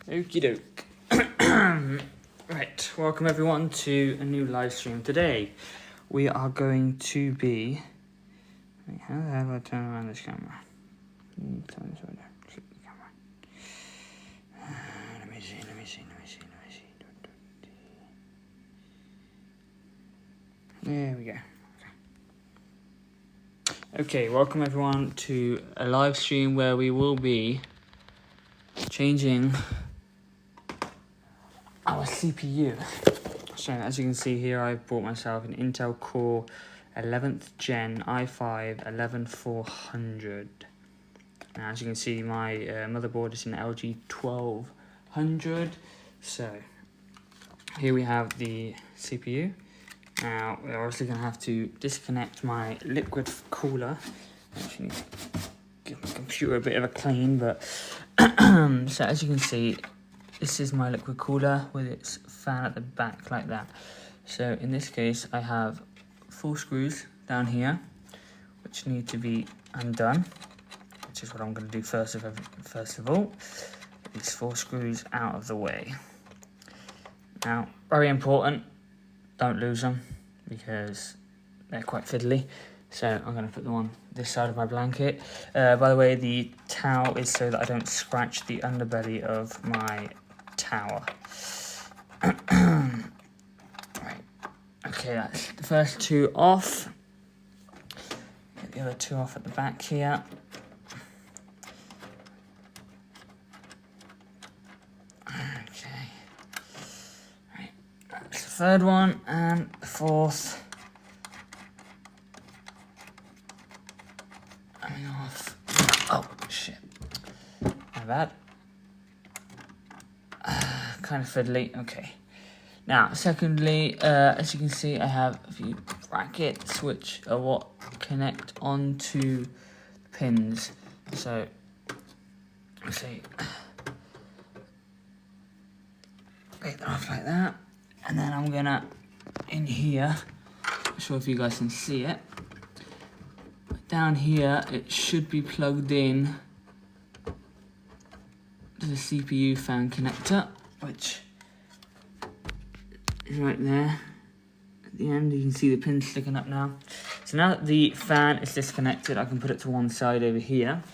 Okie doke. Right, welcome everyone to a new live stream. Today we are going to be... Wait, how the hell do I turn around this camera? Turn this way down. Flip the camera. Let me see. There we go. Okay, welcome everyone to a live stream where we will be changing our CPU. So as you can see here, I've bought myself an Intel Core 11th Gen i5 11400. Now as you can see, my motherboard is an LG 1200. So here we have the CPU. Now we're obviously going to have to disconnect my liquid cooler. Actually need to give my computer a bit of a clean, but so as you can see, this is my liquid cooler with its fan at the back like that. So in this case, I have 4 screws down here, which need to be undone, which is what I'm going to do first of all. These 4 screws out of the way. Now, very important, don't lose them because they're quite fiddly. So I'm going to put them on this side of my blanket. By the way, the towel is so that I don't scratch the underbelly of my tower. Right. Okay, that's the first 2 off. Get the other 2 off at the back here. Okay. Right. That's the 3rd one and the 4th. Off. Oh shit, my bad. Kind of fiddly. Okay, now secondly, as you can see, I have a few brackets which are what connect onto the pins. So let's see, take that off like that, and then I'm gonna in here, not sure if you guys can see it. Down here, it should be plugged in to the CPU fan connector, which is right there. At the end, you can see the pin sticking up now. So now that the fan is disconnected, I can put it to one side over here.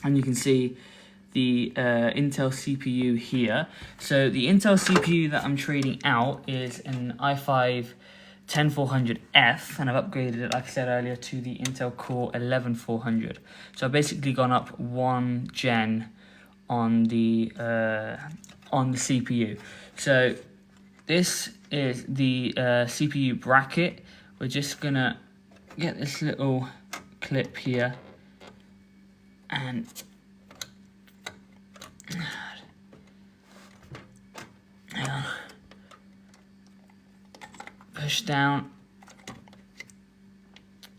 And you can see the Intel CPU here. So the Intel CPU that I'm trading out is an i5 10400F, and I've upgraded it, like I said earlier, to the Intel Core 11400. So I've basically gone up 1 gen on the CPU. So this is the CPU bracket. We're just gonna get this little clip here and hang on. Push down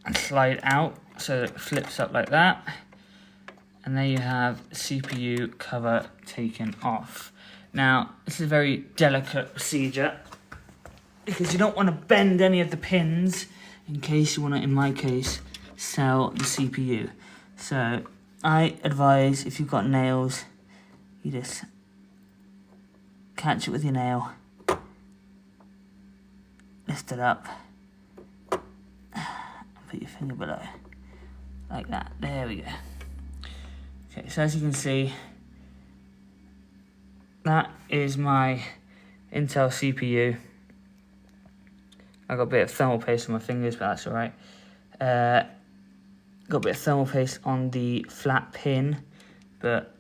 and slide out so that it flips up like that, and there you have CPU cover taken off. Now this is a very delicate procedure because you don't want to bend any of the pins in case you want to, in my case, sell the CPU. So I advise, if you've got nails, you just catch it with your nail, lift it up, put your finger below, like that. There we go. Okay, so as you can see, that is my Intel CPU. I got a bit of thermal paste on my fingers, but that's alright. Got a bit of thermal paste on the flat pin, but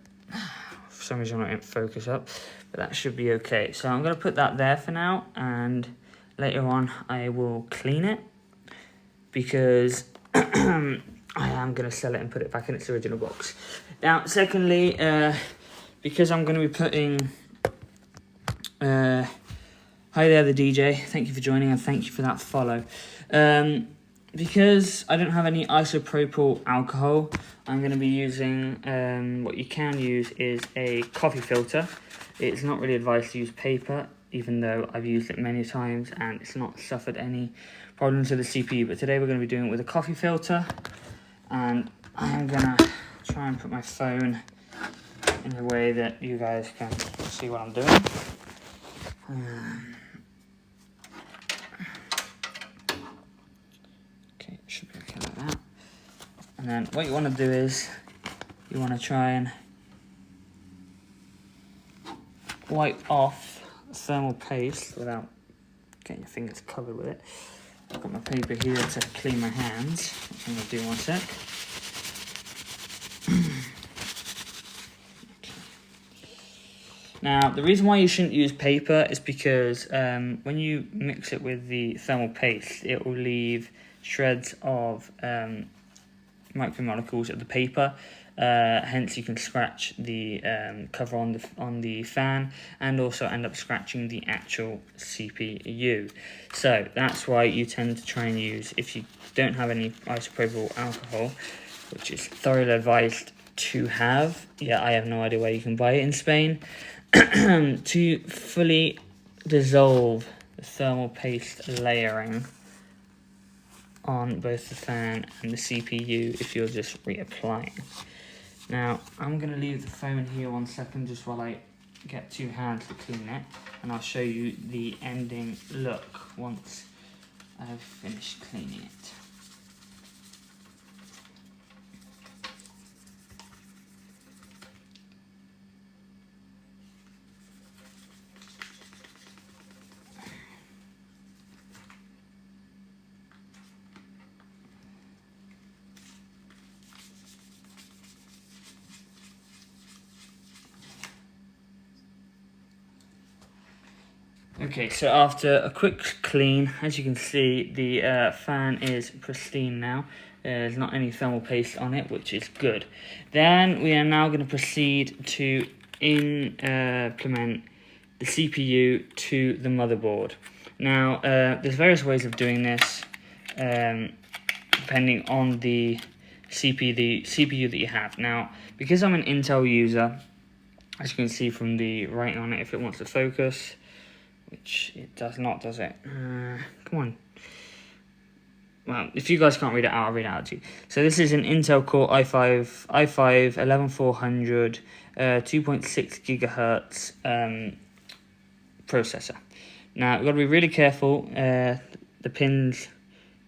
for some reason I didn't focus up, but that should be okay. So I'm going to put that there for now, and later on I will clean it because I am going to sell it and put it back in its original box. Now secondly, because I'm going to be putting hi there the DJ, thank you for joining and thank you for that follow. Because I don't have any isopropyl alcohol, I'm going to be using, what you can use is a coffee filter. It's not really advised to use paper, even though I've used it many times and it's not suffered any problems with the CPU. But today we're going to be doing it with a coffee filter, and I am going to try and put my phone in a way that you guys can see what I'm doing. Okay, it should be okay like that. And then what you want to do is you want to try and wipe off thermal paste without getting your fingers covered with it. I've got my paper here to clean my hands, which I'm going to do in 1 sec. Now, the reason why you shouldn't use paper is because when you mix it with the thermal paste, it will leave shreds of micromolecules of the paper. Hence, you can scratch the cover on the fan, and also end up scratching the actual CPU. So that's why you tend to try and use, if you don't have any isopropyl alcohol, which is thoroughly advised to have. Yeah, I have no idea where you can buy it in Spain. To fully dissolve the thermal paste layering on both the fan and the CPU if you're just reapplying. Now, I'm going to leave the phone here 1 second just while I get 2 hands to clean it, and I'll show you the ending look once I've finished cleaning it. Okay, so after a quick clean, as you can see, the fan is pristine now. There's not any thermal paste on it, which is good. Then we are now going to proceed to implement the CPU to the motherboard. Now, there's various ways of doing this, depending on the CPU that you have. Now, because I'm an Intel user, as you can see from the writing on it, if it wants to focus, which it does not, does it? Come on. Well, if you guys can't read it out, I'll read it out to you. So this is an Intel Core i5 11400 2.6 gigahertz processor. Now, you've got to be really careful. The pins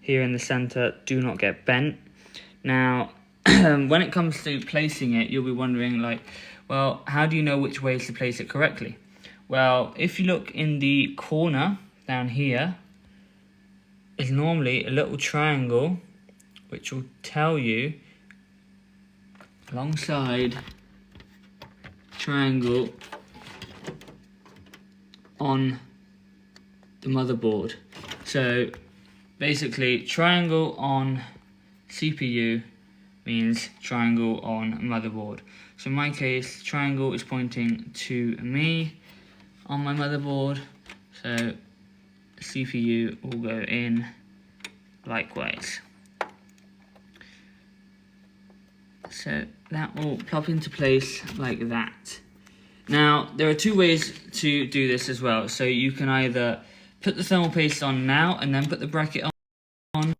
here in the center do not get bent. Now, when it comes to placing it, you'll be wondering, like, well, how do you know which ways to place it correctly? Well, if you look in the corner down here, is normally a little triangle which will tell you alongside triangle on the motherboard. So basically, triangle on CPU means triangle on motherboard. So in my case, triangle is pointing to me on my motherboard, so CPU will go in likewise. So that will plop into place like that. Now, there are 2 ways to do this as well. So you can either put the thermal paste on now and then put the bracket on,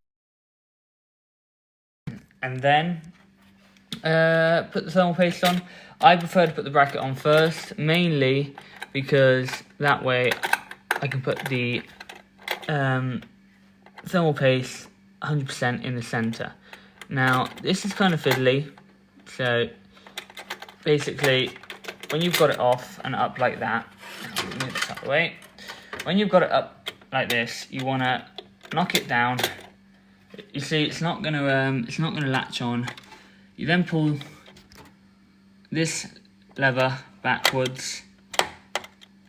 and then put the thermal paste on. I prefer to put the bracket on first, mainly because that way I can put the thermal paste 100% in the center. Now, this is kind of fiddly, so basically when you've got it off and up like that, I'll move this out of the way. When you've got it up like this, you want to knock it down. You see, it's not going to latch on. You then pull this lever backwards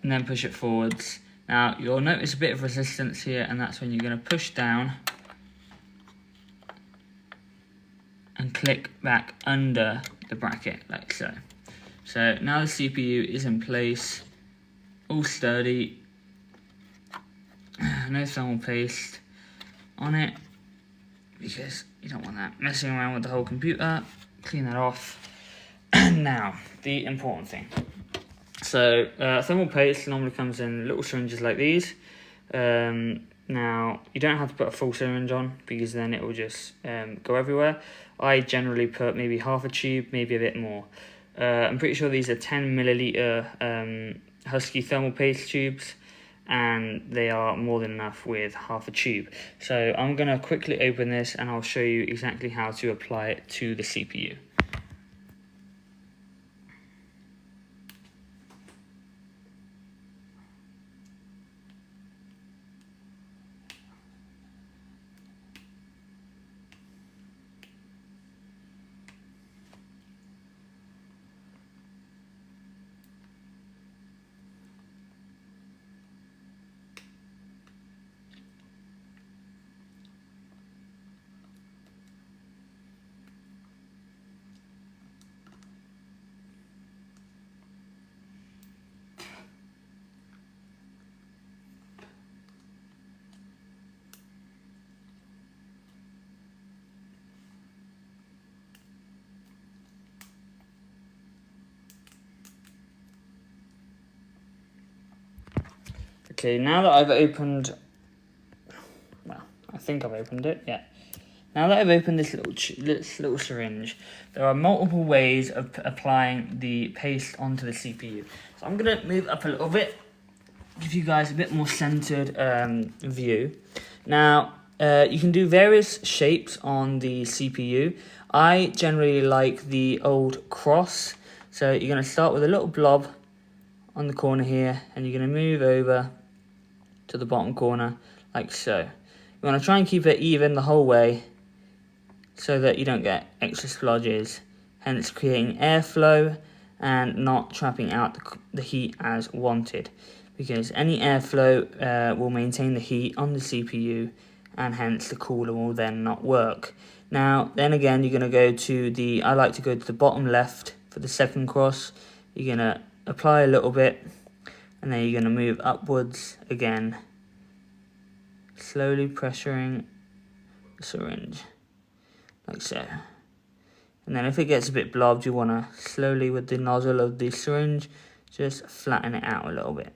and then push it forwards. Now, you'll notice a bit of resistance here, and that's when you're going to push down and click back under the bracket, like so. So now the CPU is in place, all sturdy, no thermal paste on it, because you don't want that messing around with the whole computer. Clean that off. Now, the important thing. So, thermal paste normally comes in little syringes like these. Now, you don't have to put a full syringe on, because then it will just go everywhere. I generally put maybe half a tube, maybe a bit more. I'm pretty sure these are 10 milliliter Husky thermal paste tubes, and they are more than enough with half a tube. So I'm going to quickly open this and I'll show you exactly how to apply it to the CPU. Okay, now that I've opened, well, I think I've opened it, yeah. Now that I've opened this little syringe, there are multiple ways of applying the paste onto the CPU. So I'm going to move up a little bit, give you guys a bit more centered view. Now, you can do various shapes on the CPU. I generally like the old cross. So you're going to start with a little blob on the corner here, and you're going to move over to the bottom corner like so. You want to try and keep it even the whole way so that you don't get extra splodges, hence creating airflow and not trapping out the heat as wanted, because any airflow will maintain the heat on the CPU, and hence the cooler will then not work. Now then again, you're going to go to the, I like to go to the bottom left for the second cross. You're going to apply a little bit, and then you're going to move upwards again, slowly pressuring the syringe like so. And then if it gets a bit blobbed, you want to slowly, with the nozzle of the syringe, just flatten it out a little bit.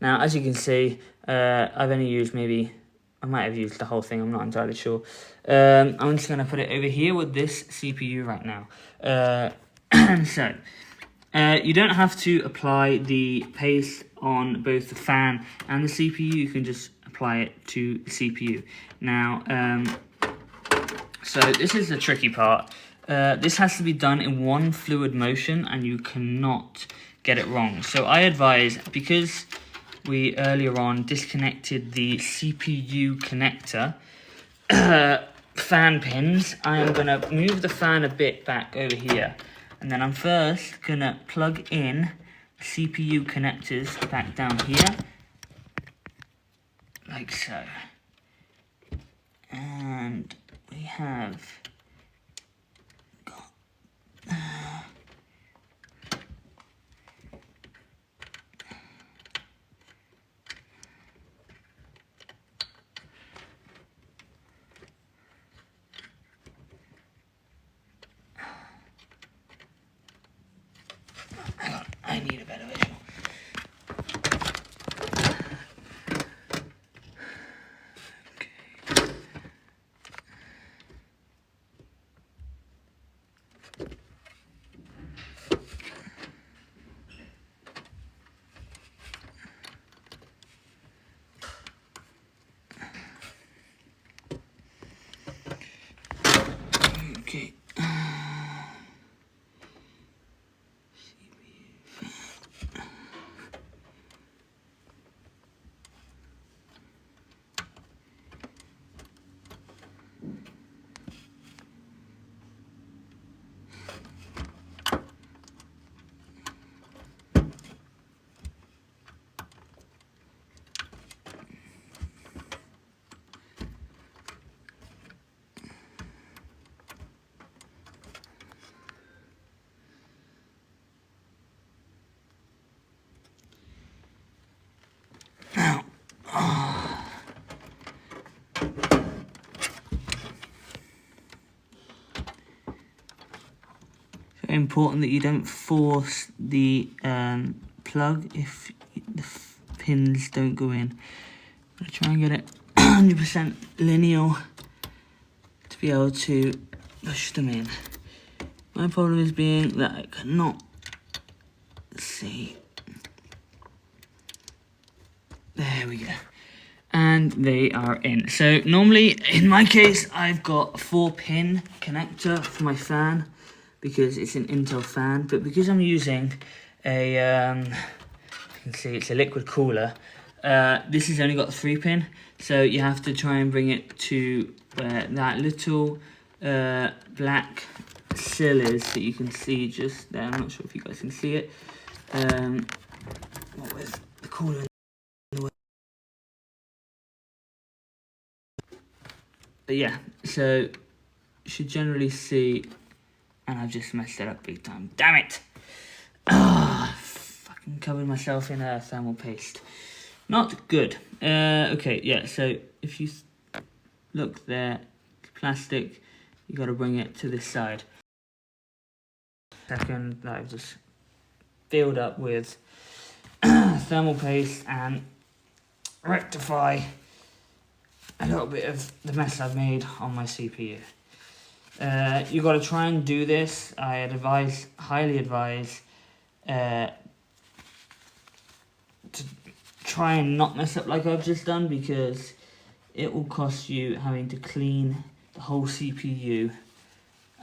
Now, as you can see, I've only used I might have used the whole thing, I'm not entirely sure. I'm just going to put it over here with this CPU right now. So, you don't have to apply the paste on both the fan and the CPU, you can just apply it to the CPU. Now, so this is the tricky part. This has to be done in one fluid motion, and you cannot get it wrong. So I advise, because we earlier on disconnected the CPU connector fan pins, I am going to move the fan a bit back over here, and then I'm first going to plug in CPU connectors back down here like so, and we have got I need a better visual. Okay. Important that you don't force the plug if the pins don't go in. I'm going to try and get it 100% linear to be able to push them in. My problem is being that I cannot see. There we go. And they are in. So normally, in my case, I've got a 4-pin connector for my fan because it's an Intel fan. But because I'm using a, you can see it's a liquid cooler, this has only got a 3-pin. So you have to try and bring it to where that little black sill is that you can see just there. I'm not sure if you guys can see it. What with the cooler in the way. But yeah, so you should generally see, and I've just messed it up big time. Damn it! Ah, fucking covered myself in thermal paste. Not good. Okay, yeah, so if you look there, plastic, you got to bring it to this side. Second, that I've just filled up with thermal paste and rectify a little bit of the mess I've made on my CPU. You got to try and do this. I highly advise to try and not mess up like I've just done, because it will cost you having to clean the whole CPU.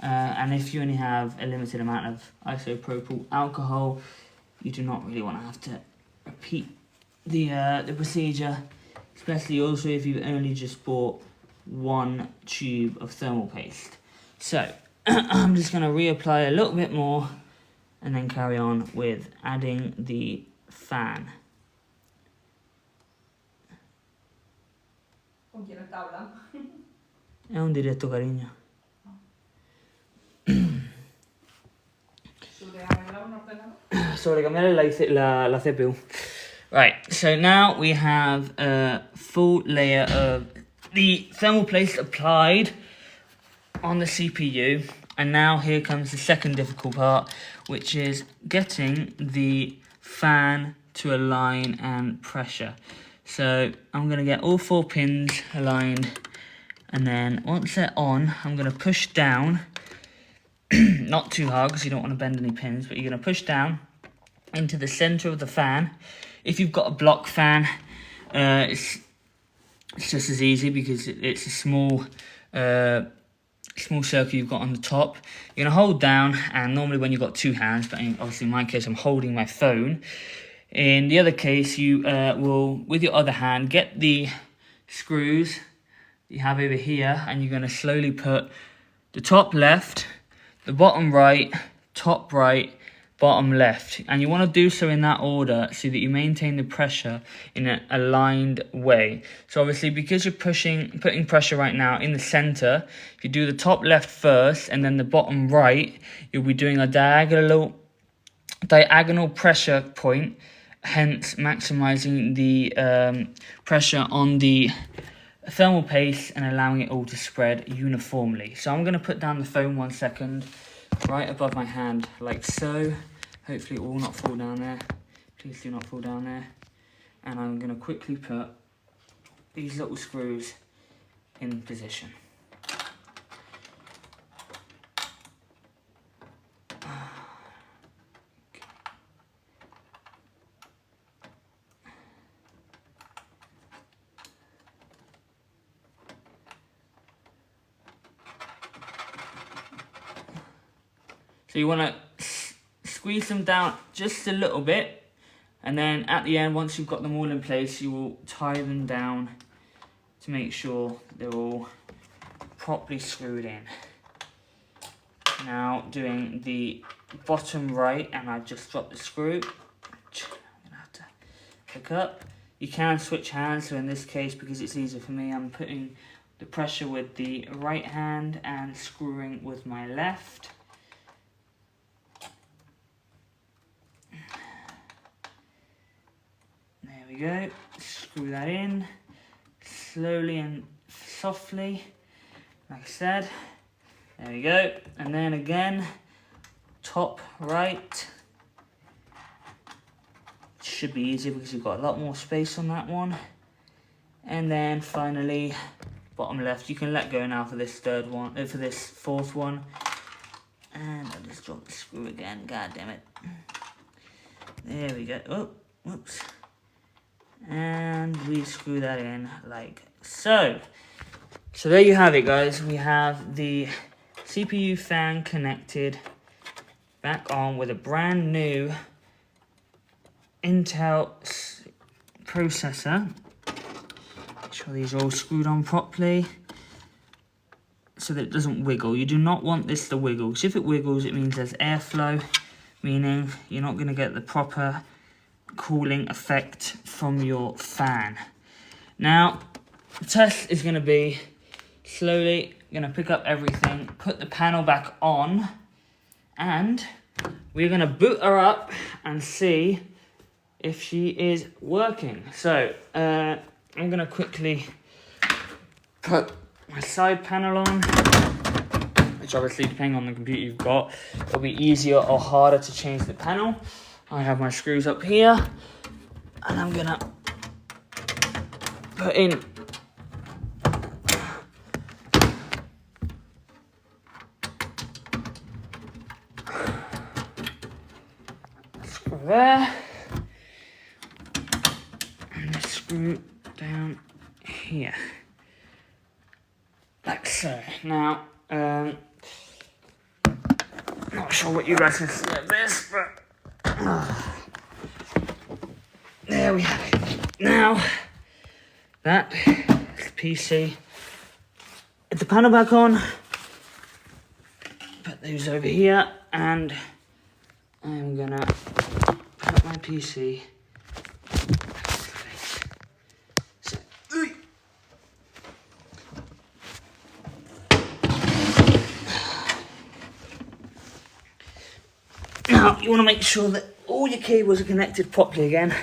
And if you only have a limited amount of isopropyl alcohol, you do not really want to have to repeat the procedure, especially also if you've only just bought 1 tube of thermal paste. So I'm just going to reapply a little bit more and then carry on with adding the fan. È un diretto, cariño. Sobre cambiar la CPU. Right, so now we have a full layer of the thermal paste applied on the CPU, and now here comes the second difficult part, which is getting the fan to align and pressure. So I'm going to get all 4 pins aligned, and then once they're on, I'm going to push down, not too hard because you don't want to bend any pins, but you're going to push down into the center of the fan. If you've got a block fan, it's just as easy because it's a small circle you've got on the top. You're going to hold down, and normally when you've got 2 hands, but obviously in my case I'm holding my phone. In the other case, you will, with your other hand, get the screws you have over here, and you're going to slowly put the top left, the bottom right, top right, bottom left, and you want to do so in that order so that you maintain the pressure in an aligned way. So obviously, because you're putting pressure right now in the center, if you do the top left first and then the bottom right, you'll be doing a diagonal pressure point, hence maximizing the pressure on the thermal paste and allowing it all to spread uniformly. So I'm going to put down the phone 1 second right above my hand like so. Hopefully it will not fall down there. Please do not fall down there. And I'm going to quickly put these little screws in position. So you want to squeeze them down just a little bit, and then at the end, once you've got them all in place, you will tie them down to make sure they're all properly screwed in. Now doing the bottom right, and I've just dropped the screw. I'm going to have to pick up. You can switch hands, so in this case, because it's easier for me, I'm putting the pressure with the right hand and screwing with my left. There we go, screw that in, slowly and softly, like I said, there we go, and then again, top right, should be easier because you've got a lot more space on that one, and then finally, bottom left. You can let go now for this third one, for this fourth one. And I'll just drop the screw again. God damn it. There we go. Oh, whoops. And we screw that in like so. So there you have it, guys. We have the CPU fan connected back on with a brand new Intel processor. Make sure these are all screwed on properly so that it doesn't wiggle. You do not want this to wiggle, because if it wiggles, it means there's airflow, meaning you're not going to get the proper cooling effect from your fan. Now, the test is going to be slowly going to pick up everything, put the panel back on, and we're going to boot her up and see if she is working. So, I'm going to quickly put my side panel on, which obviously, depending on the computer you've got, it'll be easier or harder to change the panel. I have my screws up here, and I'm going to put in screw there, and a screw down here, like so. Now, not sure what you guys can see of this, but there we have it. Now, that is the PC. Put the panel back on, put those over here, and I'm gonna put my PC so, now you want to make sure that all your cables are connected properly again.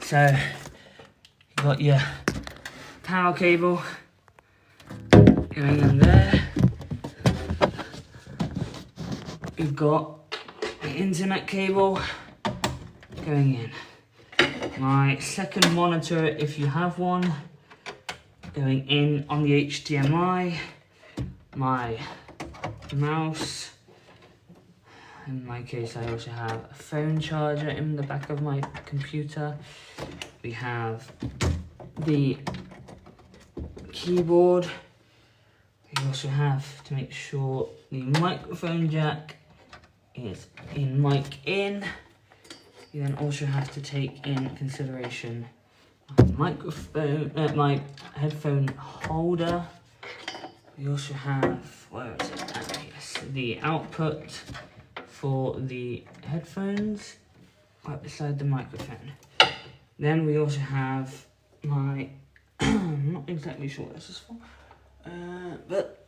So you've got your power cable going in there. You've got the internet cable going in. My second monitor, if you have one, going in on the HDMI. My mouse. In my case, I also have a phone charger in the back of my computer. We have the keyboard. We also have to make sure the microphone jack is in mic in. You then also have to take in consideration my microphone, my headphone holder. We also have, where is it? Yes, the output for the headphones right beside the microphone. Then we also have my, I'm not exactly sure what this is for, but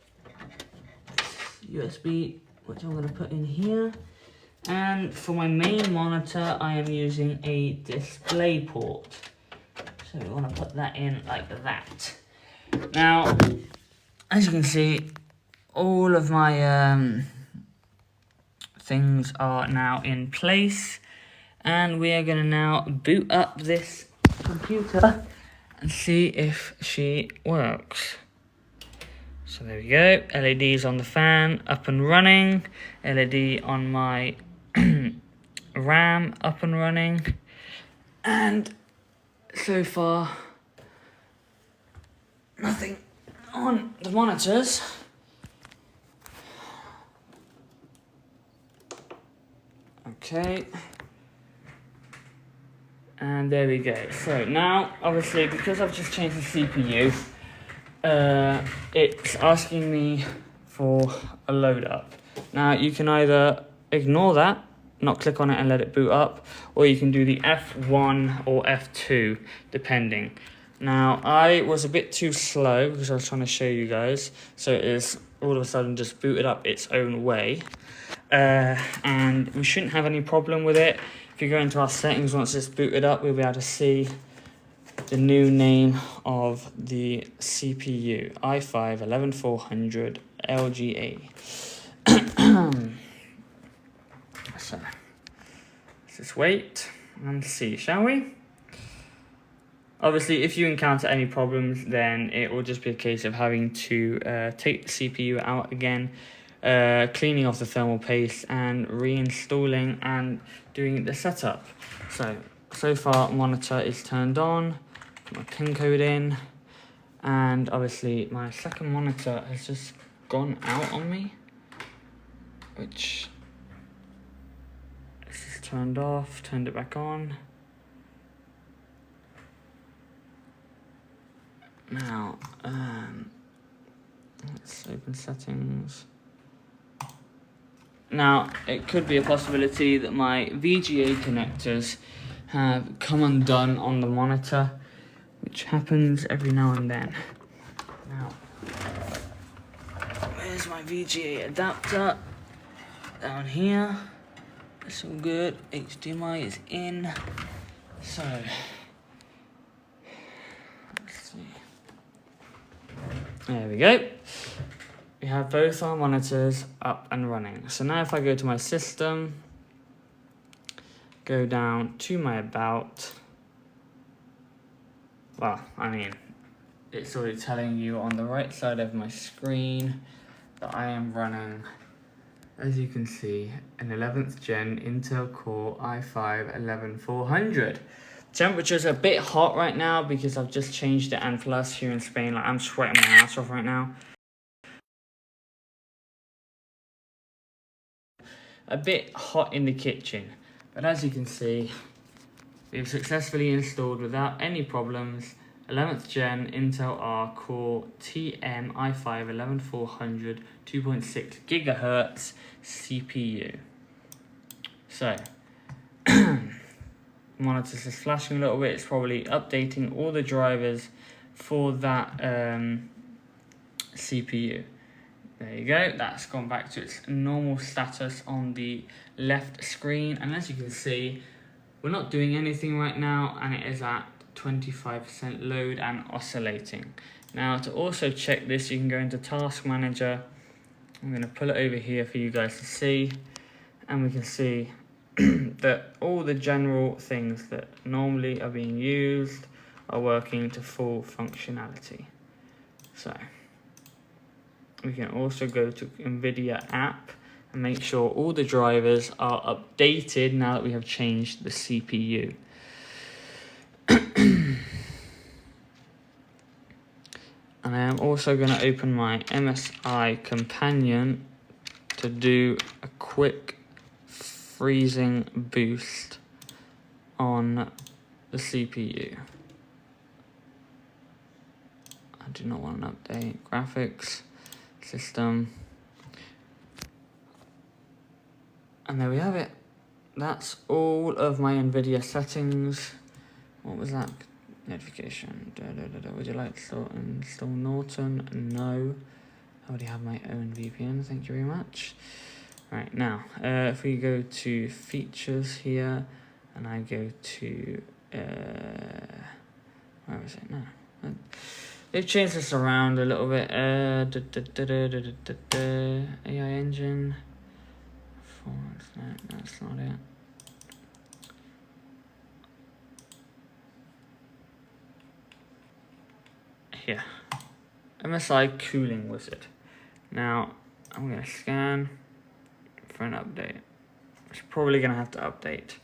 USB, which I'm going to put in here. And for my main monitor, I am using a display port. So we want to put that in like that. Now, as you can see, all of my things are now in place, and we are going to now boot up this computer and see if she works. So there we go, LEDs on the fan up and running, LED on my RAM up and running, and so far nothing on the monitors. Okay, and there we go. So now, obviously, because I've just changed the CPU, it's asking me for a load up. Now, you can either ignore that, not click on it and let it boot up, or you can do the F1 or F2, depending. Now, I was a bit too slow because I was trying to show you guys, so it is all of a sudden just booted up its own way. And we shouldn't have any problem with it. If you go into our settings, once it's booted up, we'll be able to see the new name of the CPU, i5-11400 LGA. So let's just wait and see, shall we? Obviously, if you encounter any problems, then it will just be a case of having to take the CPU out again, cleaning off the thermal paste and reinstalling and doing the setup. So far monitor is turned on, put my pin code in, and obviously my second monitor has just gone out on me, which this is turned off, turned it back on. Now, let's open settings. Now, it could be a possibility that my VGA connectors have come undone on the monitor, which happens every now and then. Now, where's my VGA adapter? Down here. It's all good. HDMI is in. So, let's see. There we go. We have both our monitors up and running. So now if I go to my system, go down to my about, well, I mean, it's already telling you on the right side of my screen that I am running, as you can see, an 11th gen Intel Core i5-11400. Temperature's a bit hot right now because I've just changed it, and plus here in Spain, like, I'm sweating my ass off right now. A bit hot in the kitchen, but as you can see, we've successfully installed without any problems 11th gen Intel R Core TM i5-11400 2.6 gigahertz CPU. So, monitor's just flashing a little bit. It's probably updating all the drivers for that CPU. There you go, that's gone back to its normal status on the left screen, and as you can see, we're not doing anything right now, and it is at 25% load and oscillating. Now, to also check this, you can go into Task Manager. I'm going to pull it over here for you guys to see, and we can see that all the general things that normally are being used are working to full functionality. So, we can also go to NVIDIA app and make sure all the drivers are updated now that we have changed the CPU. And I am also going to open my MSI companion to do a quick freezing boost on the CPU. I do not want an update. Graphics. System, and there we have it. That's all of my NVIDIA settings. What was that notification? Would you like to install Norton? No, I already have my own VPN, thank you very much. Right, now if we go to features here and I go to where is it now? They've changed this around a little bit. AI engine. No, that's not it. Here. MSI Cooling Wizard. Now, I'm going to scan for an update. It's probably going to have to update.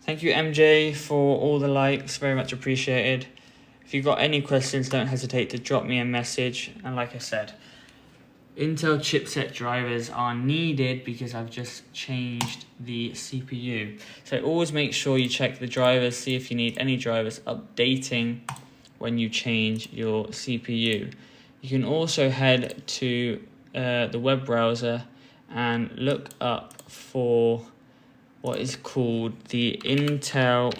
Thank you, MJ, for all the likes. Very much appreciated. If you've got any questions, don't hesitate to drop me a message. And like I said, Intel chipset drivers are needed because I've just changed the CPU. So always make sure you check the drivers, see if you need any drivers updating when you change your CPU. You can also head to the web browser and look up for what is called the Intel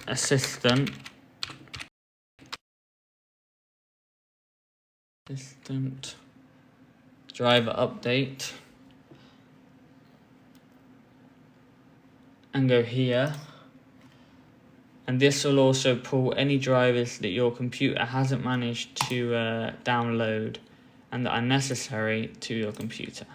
Assistant driver update, and go here, and this will also pull any drivers that your computer hasn't managed to download and that are necessary to your computer.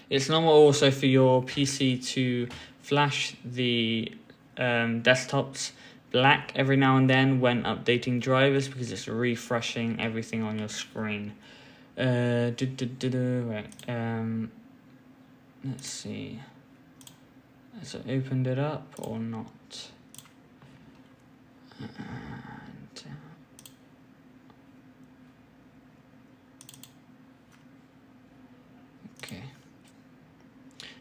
It's normal also for your PC to flash the desktops black every now and then when updating drivers, because it's refreshing everything on your screen. Right. Let's see. Has it opened it up or not? Okay.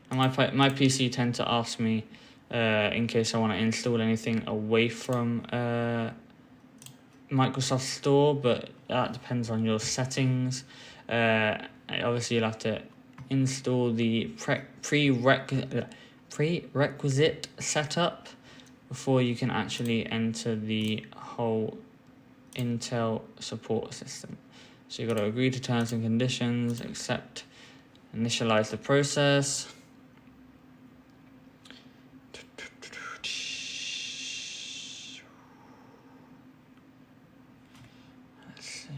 And my PC tends to ask me in case I want to install anything away from Microsoft Store, but that depends on your settings. Obviously, you'll have to install the prerequisite setup before you can actually enter the whole Intel support system. So you've got to agree to terms and conditions, accept, initialize the process. Let's see.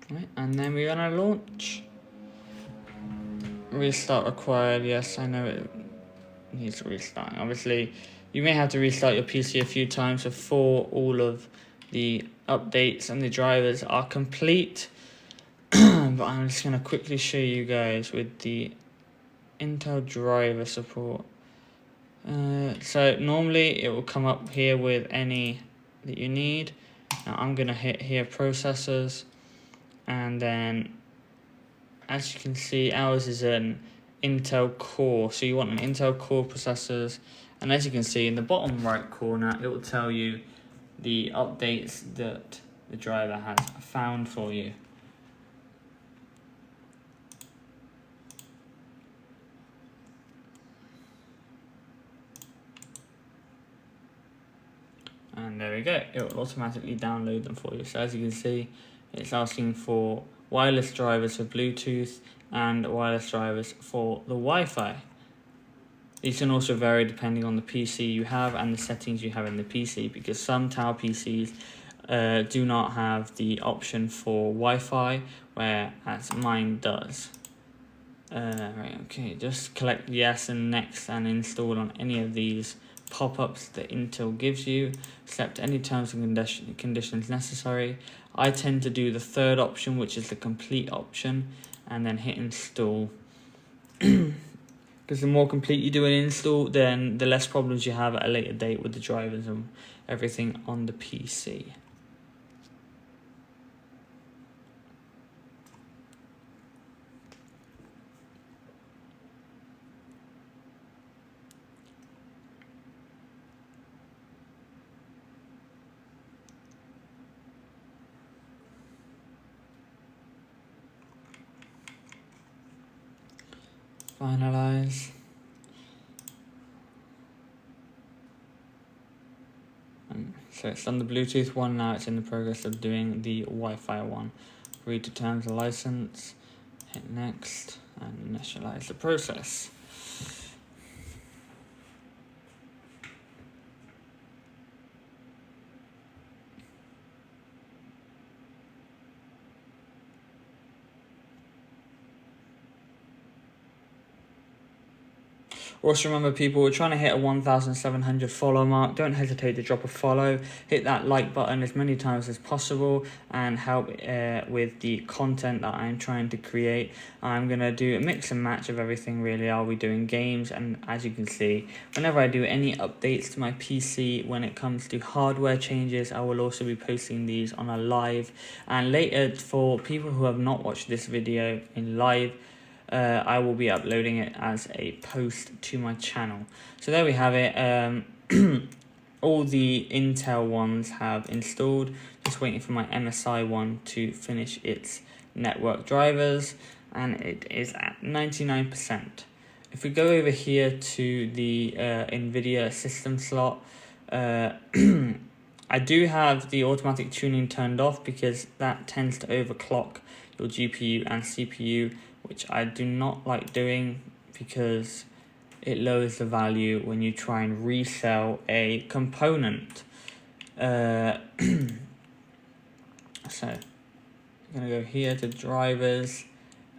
Right, and then we're gonna launch. Restart required. Yes, I know it needs restarting. Obviously, you may have to restart your PC a few times before all of the updates and the drivers are complete. But I'm just gonna quickly show you guys with the Intel driver support. So normally it will come up here with any that you need. Now I'm gonna hit here processors, and then as you can see, ours is an Intel Core. So you want an Intel Core processors, and as you can see in the bottom right corner, it will tell you the updates that the driver has found for you. And there we go, it will automatically download them for you. So as you can see, it's asking for wireless drivers for Bluetooth and wireless drivers for the Wi-Fi. These can also vary depending on the PC you have and the settings you have in the PC, because some tower PCs do not have the option for Wi-Fi, whereas mine does. Right, okay, just select yes and next and install on any of these pop-ups that Intel gives you. Accept any terms and conditions necessary. I tend to do the third option, which is the complete option, and then hit install. Because the more complete you do an install, then the less problems you have at a later date with the drivers and everything on the PC. Finalize. So it's done the Bluetooth one, now it's in the progress of doing the Wi-Fi one. Read to terms of license, hit next, and initialize the process. Also remember, people, we're trying to hit a 1,700 follow mark. Don't hesitate to drop a follow. Hit that like button as many times as possible and help with the content that I'm trying to create. I'm going to do a mix and match of everything really. I'll be doing games, and as you can see, whenever I do any updates to my PC when it comes to hardware changes, I will also be posting these on a live. And later, for people who have not watched this video in live, I will be uploading it as a post to my channel. So there we have it. All the Intel ones have installed. Just waiting for my MSI one to finish its network drivers, and it is at 99%. If we go over here to the NVIDIA system slot, I do have the automatic tuning turned off because that tends to overclock your GPU and CPU, which I do not like doing because it lowers the value when you try and resell a component. So I'm gonna go here to drivers,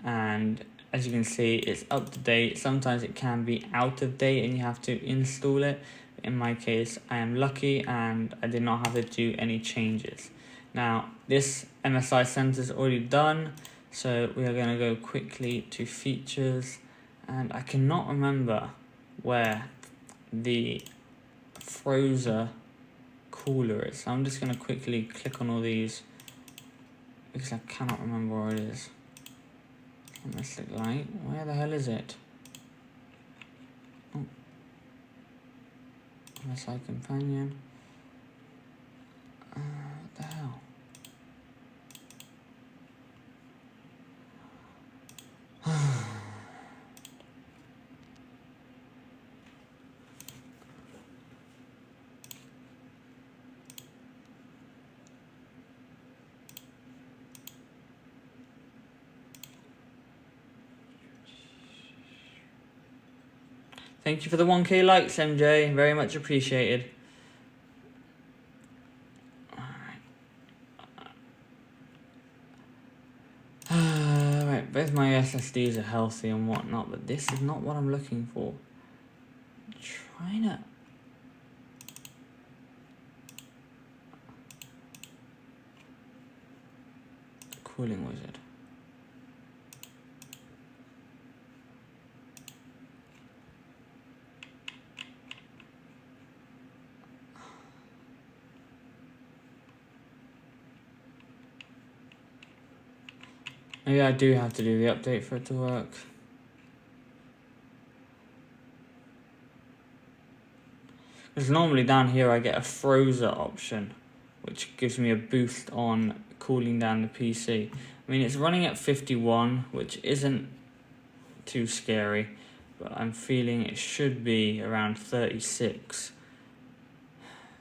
and as you can see, it's up to date. Sometimes it can be out of date and you have to install it. In my case, I am lucky and I did not have to do any changes. Now, this MSI sensor is already done, so we are going to go quickly to features, and I cannot remember where the Frozer cooler is. So I'm just going to quickly click on all these because I cannot remember where it is. Domestic light, where the hell is it? Oh. MSI companion. What the hell? Thank you for the 1K likes, MJ. Very much appreciated. Right, both my SSDs are healthy and whatnot, but this is not what I'm looking for. I'm trying to... Cooling wizard. Maybe I do have to do the update for it to work. Because normally down here I get a Frozer option, which gives me a boost on cooling down the PC. I mean, it's running at 51, which isn't too scary, but I'm feeling it should be around 36.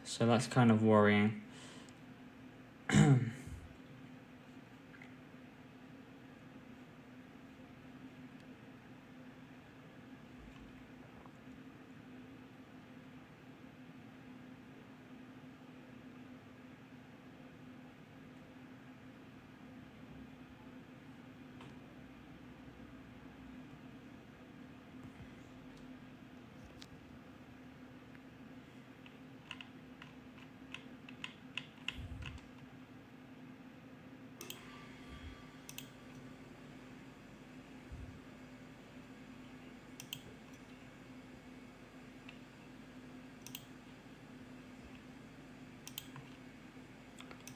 So that's kind of worrying.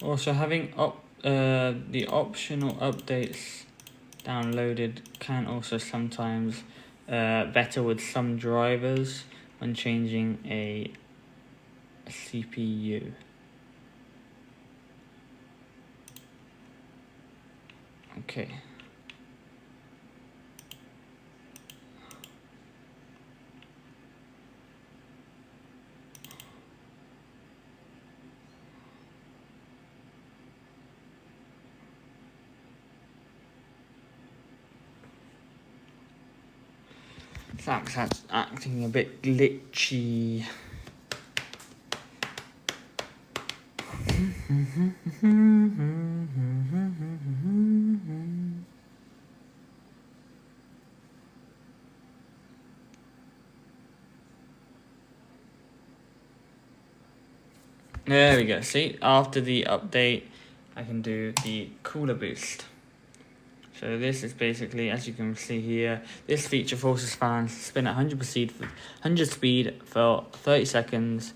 Also, having the optional updates downloaded can also sometimes better with some drivers when changing a CPU. Okay. That's acting a bit glitchy. There we go. See, after the update, I can do the cooler boost. So this is basically, as you can see here, this feature forces fans to spin at 100 speed for 30 seconds,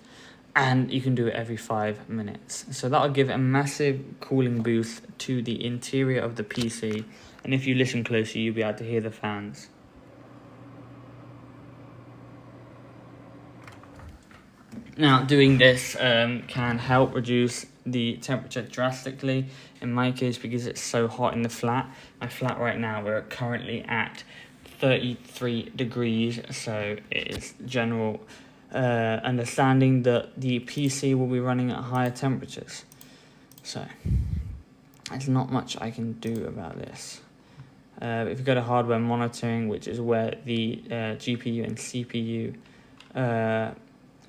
and you can do it every 5 minutes. So that'll give a massive cooling boost to the interior of the PC, and if you listen closely, you'll be able to hear the fans. Now, doing this can help reduce the temperature drastically. In my case, because it's so hot in the flat, my flat right now, we're currently at 33 degrees, so it is general understanding that the PC will be running at higher temperatures. So there's not much I can do about this. If you go to hardware monitoring, which is where the GPU and CPU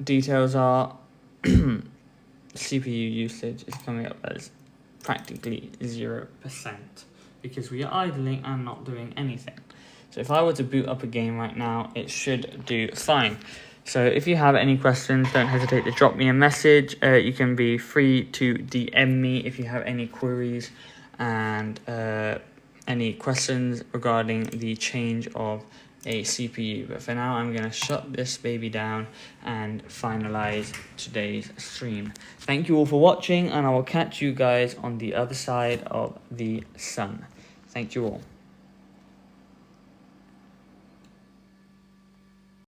details are, CPU usage is coming up as practically 0% because we are idling and not doing anything. So if I were to boot up a game right now, it should do fine. So if you have any questions, don't hesitate to drop me a message. You can be free to DM me if you have any queries and any questions regarding the change of a CPU. But for now, I'm going to shut this baby down and finalize today's stream. Thank you all for watching, and I will catch you guys on the other side of the sun. Thank you all.